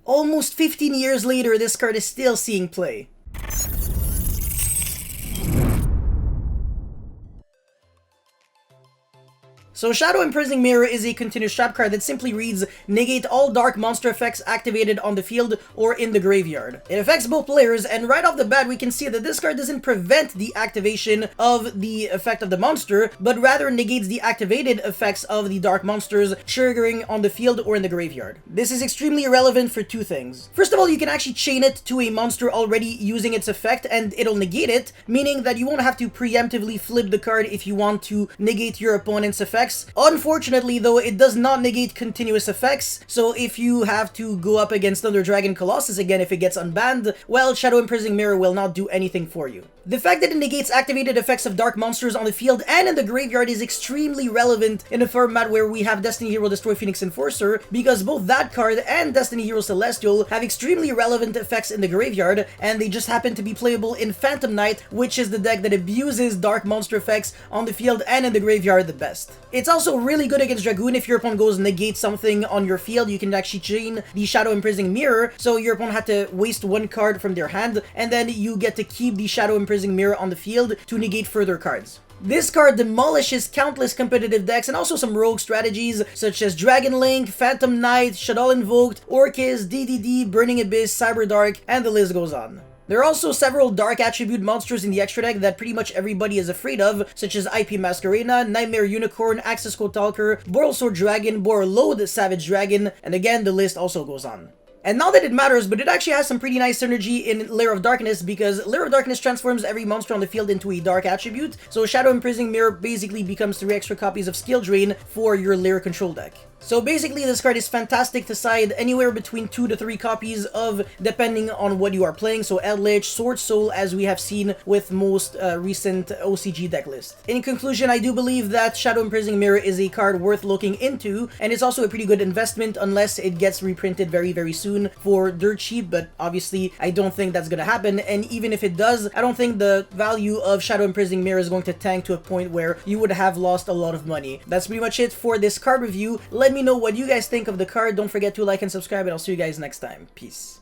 Almost 15 years later, this card is still seeing play. So Shadow-Imprisoning Mirror is a continuous trap card that simply reads, negate all dark monster effects activated on the field or in the graveyard. It affects both players, and right off the bat we can see that this card doesn't prevent the activation of the effect of the monster, but rather negates the activated effects of the dark monsters triggering on the field or in the graveyard. This is extremely relevant for two things. First of all, you can actually chain it to a monster already using its effect and it'll negate it, meaning that you won't have to preemptively flip the card if you want to negate your opponent's effects. Unfortunately though, it does not negate continuous effects, so if you have to go up against Thunder Dragon Colossus again if it gets unbanned, well, Shadow-Imprisoning Mirror will not do anything for you. The fact that it negates activated effects of dark monsters on the field and in the graveyard is extremely relevant in a format where we have Destiny Hero Destroy Phoenix Enforcer, because both that card and Destiny Hero Celestial have extremely relevant effects in the graveyard, and they just happen to be playable in Phantom Knight, which is the deck that abuses dark monster effects on the field and in the graveyard the best. It's also really good against Dragoon. If your opponent goes negate something on your field, you can actually chain the Shadow-Imprisoning Mirror, so your opponent had to waste one card from their hand, and then you get to keep the Shadow-Imprisoning Mirror on the field to negate further cards. This card demolishes countless competitive decks and also some rogue strategies such as Dragon Link, Phantom Knight, Shaddoll Invoked, Orcus, DDD, Burning Abyss, Cyberdark, and the list goes on. There are also several dark attribute monsters in the extra deck that pretty much everybody is afraid of, such as IP Masquerena, Nightmare Unicorn, Axis Code Talker, Borrelsoul Dragon, BORRELOAD Savage Dragon, and again, the list also goes on. And not that it matters, but it actually has some pretty nice synergy in Lair of Darkness, because Lair of Darkness transforms every monster on the field into a dark attribute, so Shadow-Imprisoning Mirror basically becomes 3 extra copies of Skill Drain for your Lair control deck. So basically, this card is fantastic to side anywhere between 2 to 3 copies of, depending on what you are playing, so Eldritch, Sword Soul, as we have seen with most recent OCG deck lists. In conclusion, I do believe that Shadow-Imprisoning Mirror is a card worth looking into, and it's also a pretty good investment unless it gets reprinted very, very soon for dirt cheap, but obviously I don't think that's gonna happen, and even if it does, I don't think the value of Shadow-Imprisoning Mirror is going to tank to a point where you would have lost a lot of money. That's pretty much it for this card review. Let me know what you guys think of the card. Don't forget to like and subscribe, and I'll see you guys next time. Peace.